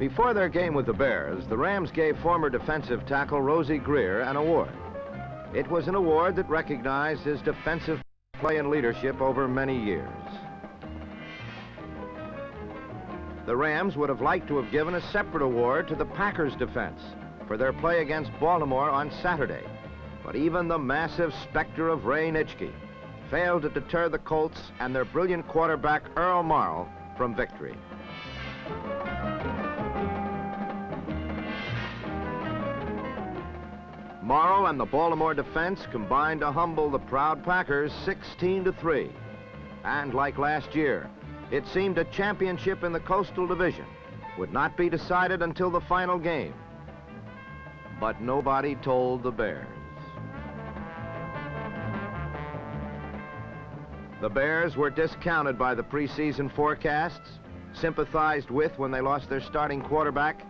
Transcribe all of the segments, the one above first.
Before their game with the Bears, the Rams gave former defensive tackle Rosie Greer an award. It was an award that recognized his defensive play and leadership over many years. The Rams would have liked to have given a separate award to the Packers' defense for their play against Baltimore on Saturday. But even the massive specter of Ray Nitschke failed to deter the Colts and their brilliant quarterback Earl Morrall from victory. Morrall and the Baltimore defense combined to humble the proud Packers 16-3. And like last year, it seemed a championship in the Coastal Division would not be decided until the final game. But nobody told the Bears. The Bears were discounted by the preseason forecasts, sympathized with when they lost their starting quarterback,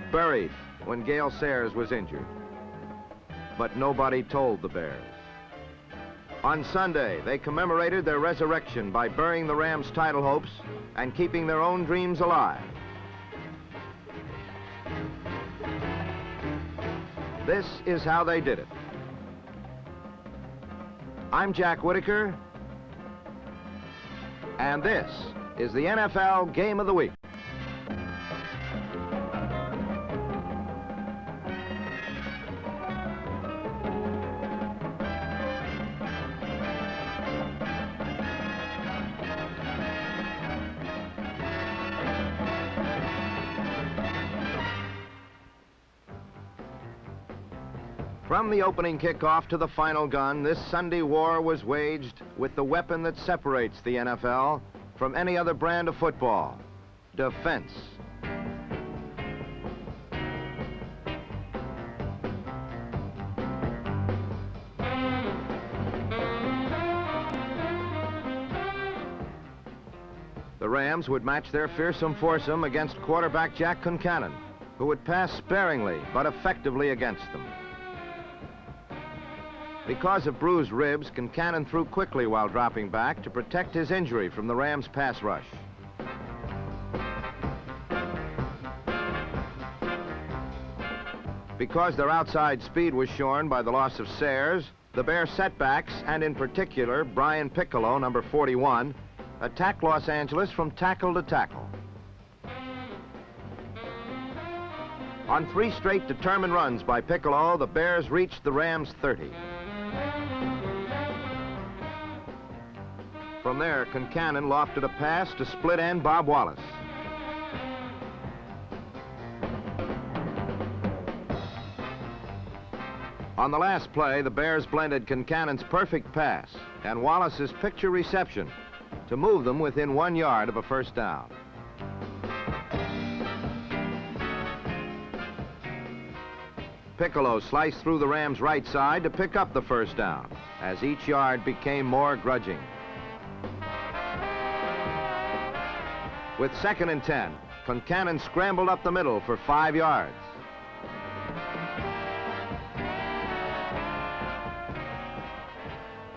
buried when Gale Sayers was injured. But nobody told the Bears. On Sunday, they commemorated their resurrection by burying the Rams' title hopes and keeping their own dreams alive. This is how they did it. I'm Jack Whitaker, and this is the NFL Game of the Week. From the opening kickoff to the final gun, this Sunday war was waged with the weapon that separates the NFL from any other brand of football: defense. The Rams would match their fearsome foursome against quarterback Jack Concannon, who would pass sparingly but effectively against them. Because of bruised ribs, Concannon threw quickly while dropping back to protect his injury from the Rams' pass rush. Because their outside speed was shorn by the loss of Sayers, the Bears' setbacks, and in particular Brian Piccolo, number 41, attacked Los Angeles from tackle to tackle. On 3 straight determined runs by Piccolo, the Bears reached the Rams' 30. From there, Concannon lofted a pass to split end Bob Wallace. On the last play, the Bears blended Concannon's perfect pass and Wallace's picture reception to move them within 1 yard of a first down. Piccolo sliced through the Rams' right side to pick up the first down, as each yard became more grudging. With 2nd and 10, Concannon scrambled up the middle for 5 yards.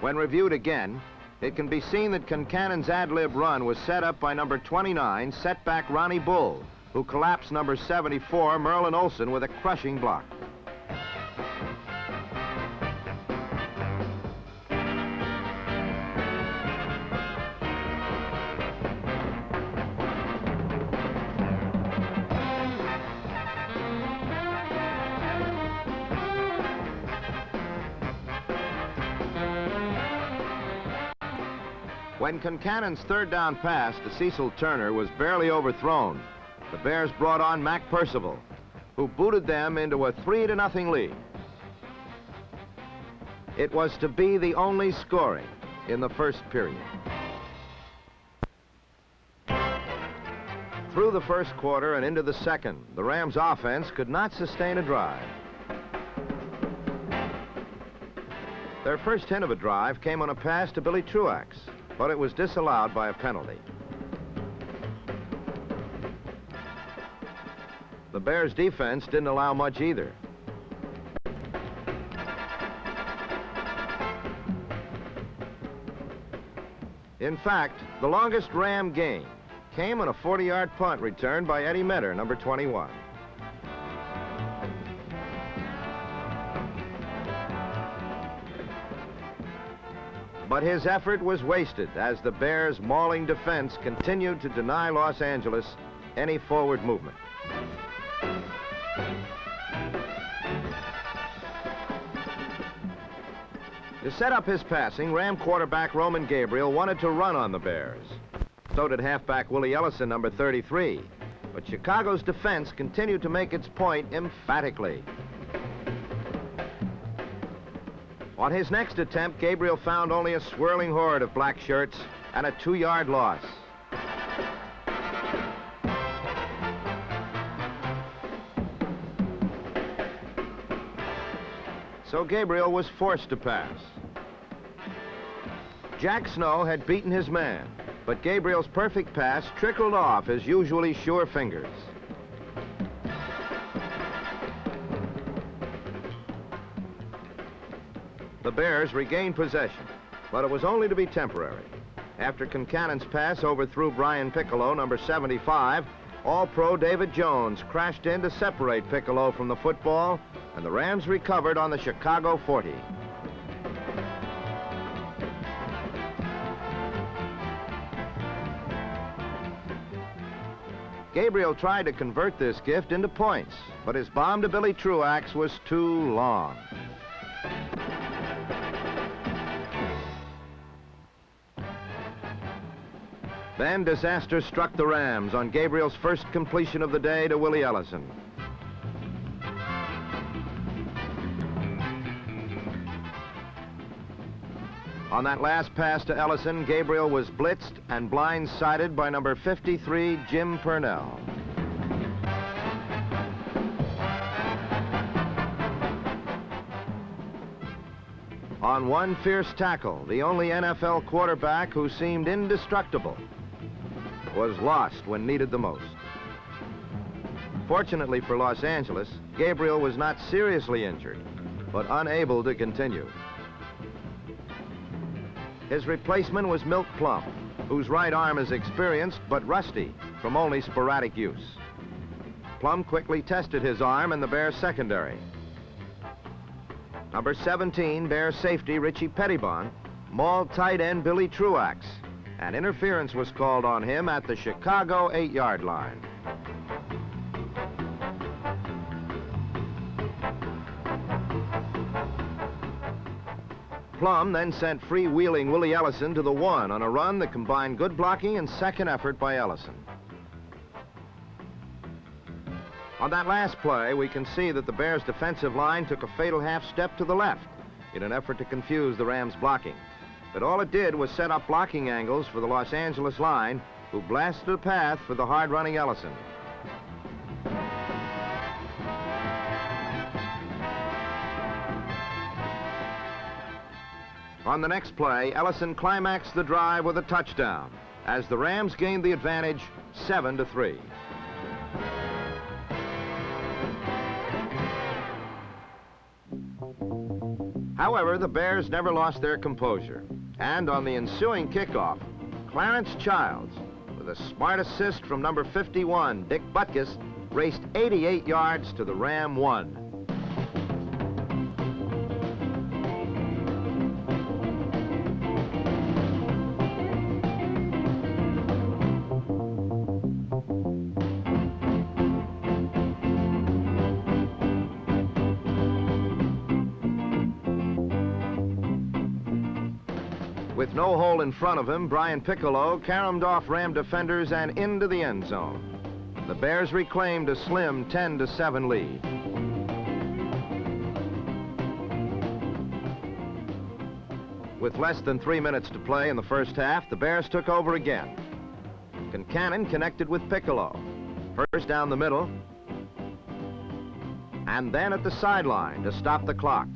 When reviewed again, it can be seen that Concannon's ad-lib run was set up by number 29, setback Ronnie Bull, who collapsed number 74, Merlin Olsen, with a crushing block. When Concannon's 3rd down pass to Cecil Turner was barely overthrown, the Bears brought on Mac Percival, who booted them into a 3-0 lead. It was to be the only scoring in the first period. Through the first quarter and into the second, the Rams' offense could not sustain a drive. Their first hint of a drive came on a pass to Billy Truax, but it was disallowed by a penalty. The Bears' defense didn't allow much either. In fact, the longest Ram gain came on a 40-yard punt returned by Eddie Metter, number 21. But his effort was wasted as the Bears' mauling defense continued to deny Los Angeles any forward movement. To set up his passing, Ram quarterback Roman Gabriel wanted to run on the Bears. So did halfback Willie Ellison, number 33. But Chicago's defense continued to make its point emphatically. On his next attempt, Gabriel found only a swirling horde of black shirts and a 2-yard loss. So Gabriel was forced to pass. Jack Snow had beaten his man, but Gabriel's perfect pass trickled off his usually sure fingers. The Bears regained possession, but it was only to be temporary. After Concanon's pass overthrew Brian Piccolo, number 75, All-Pro David Jones crashed in to separate Piccolo from the football, and the Rams recovered on the Chicago 40. Gabriel tried to convert this gift into points, but his bomb to Billy Truax was too long. Then disaster struck the Rams on Gabriel's first completion of the day to Willie Ellison. On that last pass to Ellison, Gabriel was blitzed and blindsided by number 53, Jim Purnell. On one fierce tackle, the only NFL quarterback who seemed indestructible was lost when needed the most. Fortunately for Los Angeles, Gabriel was not seriously injured, but unable to continue. His replacement was Milt Plum, whose right arm is experienced but rusty from only sporadic use. Plum quickly tested his arm in the Bears secondary. Number 17, Bears safety Richie Pettibon, mauled tight end Billy Truax, and interference was called on him at the Chicago 8-yard line. Plum then sent freewheeling Willie Ellison to the 1 on a run that combined good blocking and second effort by Ellison. On that last play, we can see that the Bears' defensive line took a fatal half step to the left in an effort to confuse the Rams' blocking. But all it did was set up blocking angles for the Los Angeles line, who blasted a path for the hard-running Ellison. On the next play, Ellison climaxed the drive with a touchdown as the Rams gained the advantage 7-3. However, the Bears never lost their composure, and on the ensuing kickoff, Clarence Childs, with a smart assist from number 51, Dick Butkus, raced 88 yards to the Ram 1. With no hole in front of him, Brian Piccolo caromed off Ram defenders and into the end zone. The Bears reclaimed a slim 10-7 lead. With less than 3 minutes to play in the first half, the Bears took over again. Concanon connected with Piccolo, first down the middle, and then at the sideline to stop the clock.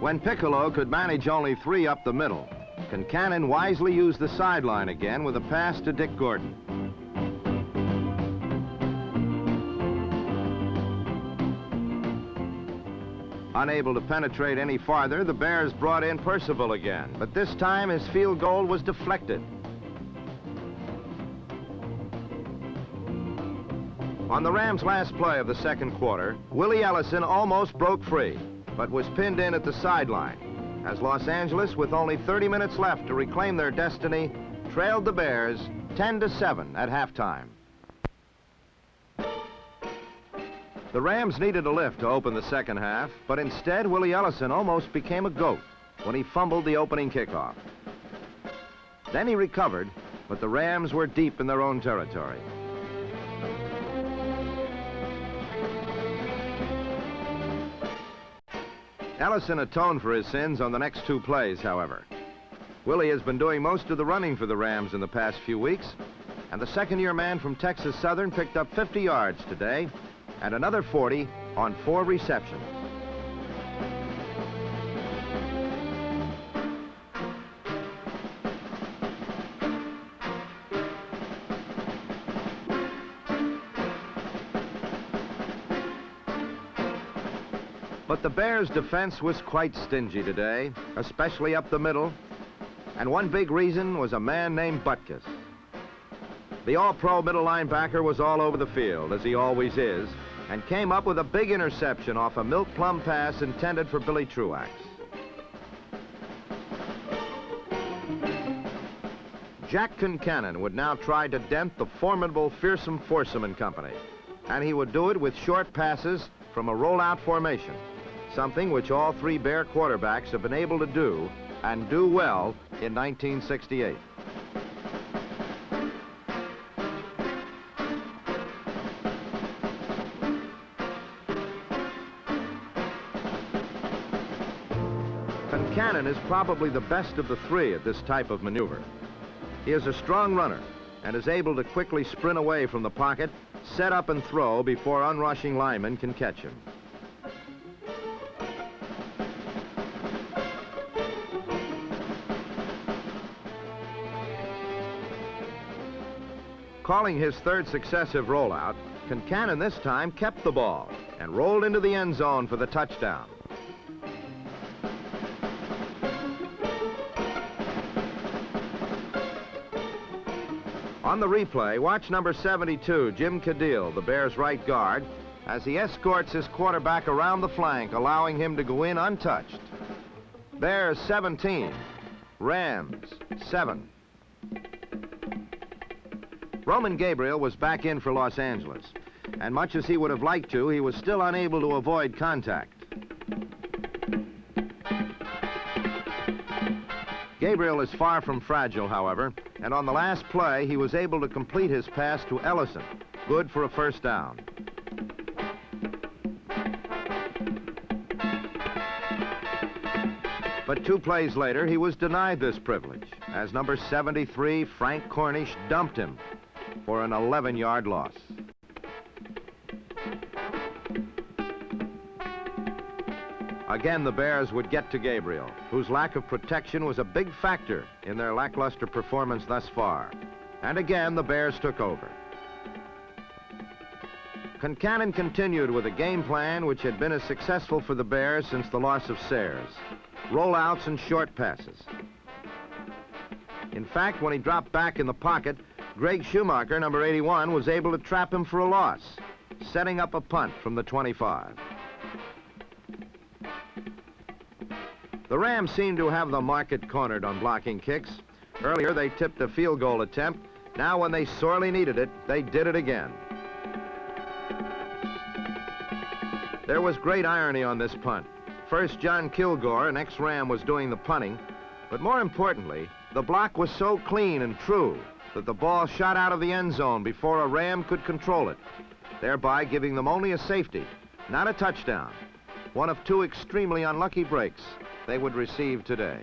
When Piccolo could manage only 3 up the middle, Concannon wisely used the sideline again with a pass to Dick Gordon. Unable to penetrate any farther, the Bears brought in Percival again, but this time his field goal was deflected. On the Rams' last play of the second quarter, Willie Ellison almost broke free, but was pinned in at the sideline, as Los Angeles, with only 30 minutes left to reclaim their destiny, trailed the Bears 10-7 at halftime. The Rams needed a lift to open the second half, but instead Willie Ellison almost became a goat when he fumbled the opening kickoff. Then he recovered, but the Rams were deep in their own territory. Ellison atoned for his sins on the next two plays, however. Willie has been doing most of the running for the Rams in the past few weeks, and the second-year man from Texas Southern picked up 50 yards today and another 40 on 4 receptions. But the Bears' defense was quite stingy today, especially up the middle, and one big reason was a man named Butkus. The all-pro middle linebacker was all over the field, as he always is, and came up with a big interception off a milk plum pass intended for Billy Truax. Jack Concannon would now try to dent the formidable Fearsome Foursome and Company, and he would do it with short passes from a rollout formation, something which all 3 Bear quarterbacks have been able to do, and do well, in 1968. Concannon is probably the best of the 3 at this type of maneuver. He is a strong runner and is able to quickly sprint away from the pocket, set up and throw before unrushing linemen can catch him. Calling his 3rd successive rollout, Concannon this time kept the ball and rolled into the end zone for the touchdown. On the replay, watch number 72, Jim Cadile, the Bears' right guard, as he escorts his quarterback around the flank, allowing him to go in untouched. Bears 17, Rams 7. Roman Gabriel was back in for Los Angeles, and much as he would have liked to, he was still unable to avoid contact. Gabriel is far from fragile, however, and on the last play, he was able to complete his pass to Ellison, good for a first down. But 2 plays later, he was denied this privilege, as number 73, Frank Cornish, dumped him for an 11-yard loss. Again, the Bears would get to Gabriel, whose lack of protection was a big factor in their lackluster performance thus far. And again, the Bears took over. Concannon continued with a game plan which had been as successful for the Bears since the loss of Sayers: rollouts and short passes. In fact, when he dropped back in the pocket, Greg Schumacher, number 81, was able to trap him for a loss, setting up a punt from the 25. The Rams seemed to have the market cornered on blocking kicks. Earlier, they tipped a field goal attempt. Now, when they sorely needed it, they did it again. There was great irony on this punt. First, John Kilgore, an ex-Ram, was doing the punting, but more importantly, the block was so clean and true that the ball shot out of the end zone before a Ram could control it, thereby giving them only a safety, not a touchdown. One of 2 extremely unlucky breaks they would receive today.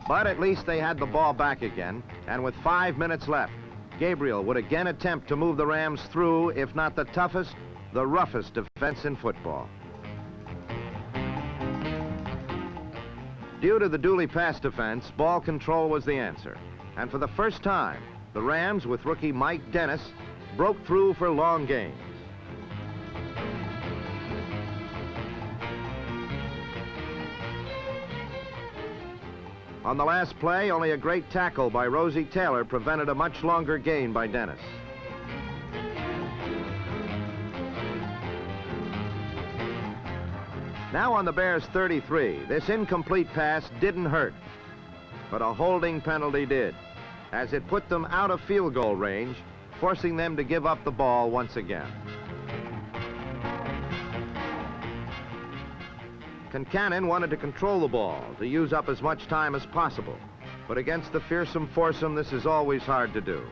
But at least they had the ball back again, and with 5 minutes left, Gabriel would again attempt to move the Rams through, if not the toughest, the roughest defense in football. Due to the duly passed defense, ball control was the answer. And for the first time, the Rams, with rookie Mike Dennis, broke through for long gains. On the last play, only a great tackle by Rosie Taylor prevented a much longer gain by Dennis. Now on the Bears' 33, this incomplete pass didn't hurt, but a holding penalty did, as it put them out of field goal range, forcing them to give up the ball once again. Concannon wanted to control the ball, to use up as much time as possible. But against the fearsome foursome, this is always hard to do.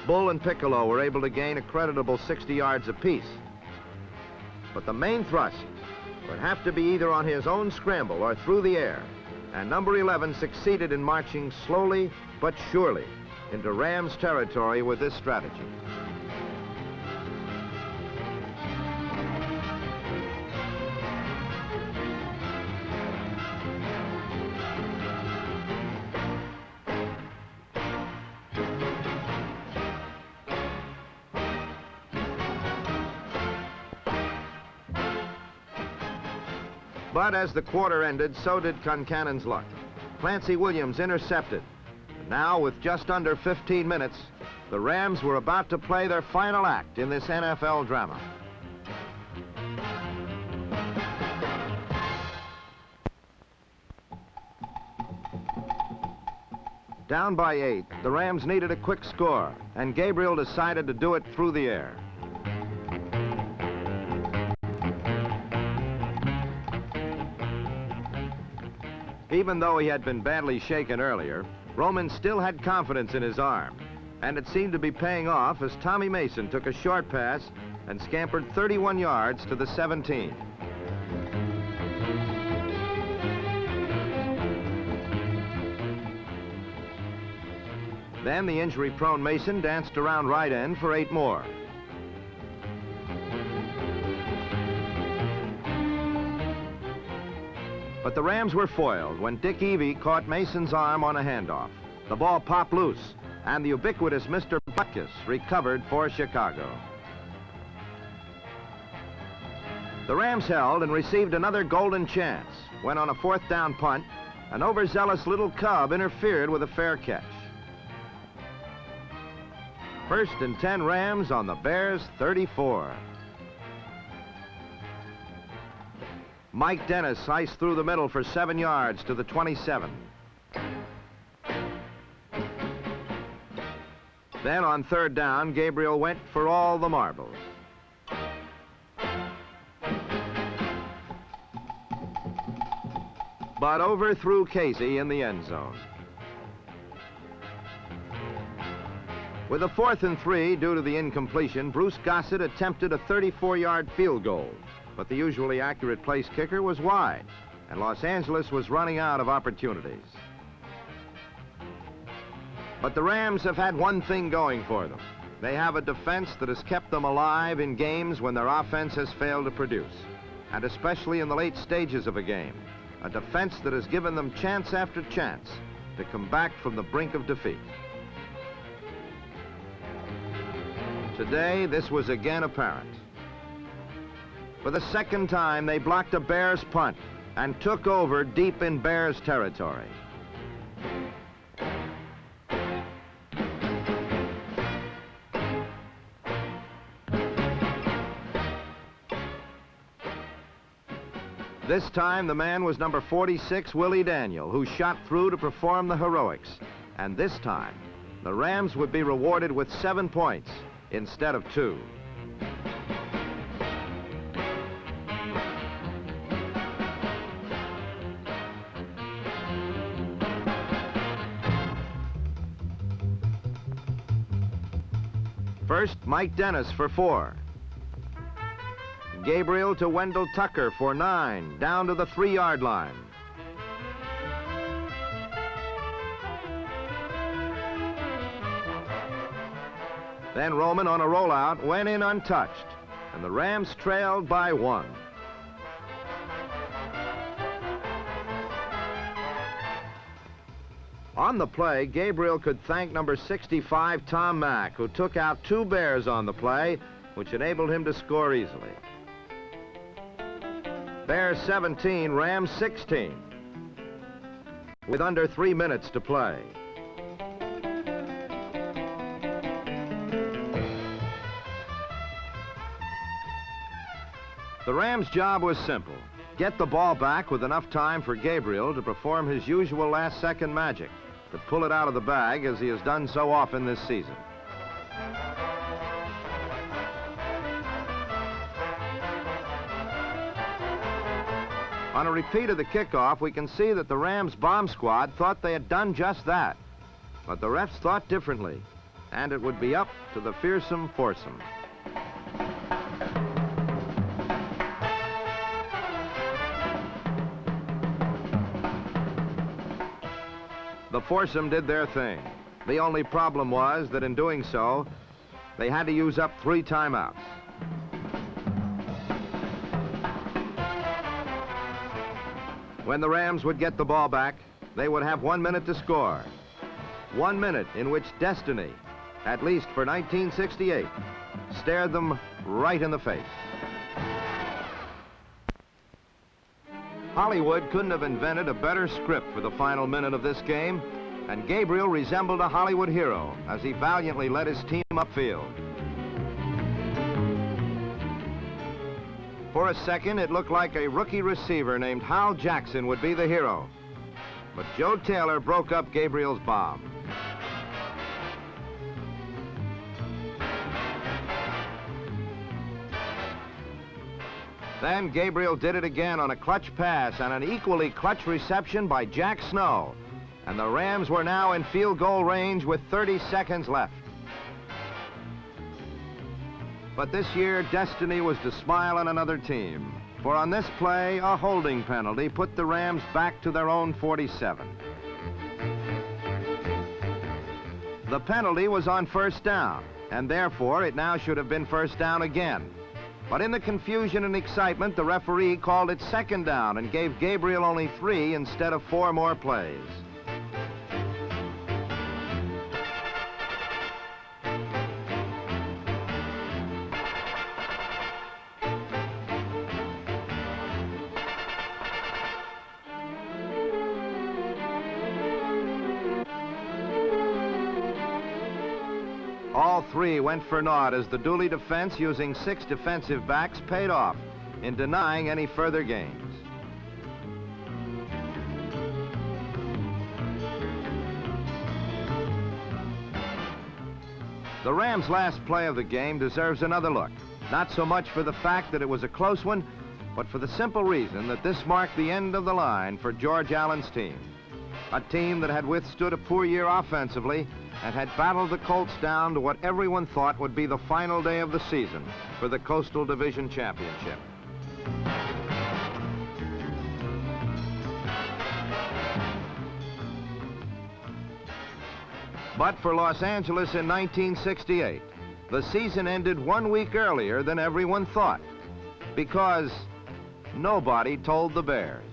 Bull and Piccolo were able to gain a creditable 60 yards apiece. But the main thrust would have to be either on his own scramble or through the air. And number 11 succeeded in marching slowly but surely into Rams territory with this strategy. But as the quarter ended, so did Concannon's luck. Clancy Williams intercepted. And now, with just under 15 minutes, the Rams were about to play their final act in this NFL drama. Down by 8, the Rams needed a quick score, and Gabriel decided to do it through the air. Even though he had been badly shaken earlier, Roman still had confidence in his arm, and it seemed to be paying off as Tommy Mason took a short pass and scampered 31 yards to the 17. Then the injury-prone Mason danced around right end for 8 more. But the Rams were foiled when Dick Evey caught Mason's arm on a handoff. The ball popped loose, and the ubiquitous Mr. Butkus recovered for Chicago. The Rams held and received another golden chance when on a 4th down punt, an overzealous little cub interfered with a fair catch. 1st and 10 Rams on the Bears' 34. Mike Dennis sliced through the middle for 7 yards to the 27. Then on 3rd down, Gabriel went for all the marbles. But overthrew Casey in the end zone. With a 4th and 3 due to the incompletion, Bruce Gossett attempted a 34-yard field goal. But the usually accurate place kicker was wide, and Los Angeles was running out of opportunities. But the Rams have had one thing going for them. They have a defense that has kept them alive in games when their offense has failed to produce, and especially in the late stages of a game. A defense that has given them chance after chance to come back from the brink of defeat. Today, this was again apparent. For the 2nd time, they blocked a Bears punt and took over deep in Bears territory. This time, the man was number 46, Willie Daniel, who shot through to perform the heroics. And this time, the Rams would be rewarded with 7 points instead of 2. First, Mike Dennis for 4. Gabriel to Wendell Tucker for 9, down to the 3-yard line. Then Roman on a rollout went in untouched, and the Rams trailed by 1. On the play, Gabriel could thank number 65, Tom Mack, who took out 2 Bears on the play, which enabled him to score easily. Bears 17, Rams 16, with under 3 minutes to play. The Rams' job was simple. Get the ball back with enough time for Gabriel to perform his usual last-second magic, to pull it out of the bag as he has done so often this season. On a repeat of the kickoff, we can see that the Rams bomb squad thought they had done just that. But the refs thought differently, and it would be up to the fearsome foursome. The foursome did their thing. The only problem was that in doing so, they had to use up 3 timeouts. When the Rams would get the ball back, they would have 1 minute to score. 1 minute in which destiny, at least for 1968, stared them right in the face. Hollywood couldn't have invented a better script for the final minute of this game, and Gabriel resembled a Hollywood hero as he valiantly led his team upfield. For a second, it looked like a rookie receiver named Hal Jackson would be the hero. But Joe Taylor broke up Gabriel's bomb. Then Gabriel did it again on a clutch pass and an equally clutch reception by Jack Snow. And the Rams were now in field goal range with 30 seconds left. But this year, destiny was to smile on another team. For on this play, a holding penalty put the Rams back to their own 47. The penalty was on first down, and therefore it now should have been first down again. But in the confusion and excitement, the referee called it second down and gave Gabriel only 3 instead of 4 more plays. All 3 went for naught as the Dooley defense, using 6 defensive backs, paid off in denying any further gains. The Rams' last play of the game deserves another look, not so much for the fact that it was a close one, but for the simple reason that this marked the end of the line for George Allen's team. A team that had withstood a poor year offensively and had battled the Colts down to what everyone thought would be the final day of the season for the Coastal Division Championship. But for Los Angeles in 1968, the season ended 1 week earlier than everyone thought, because nobody told the Bears.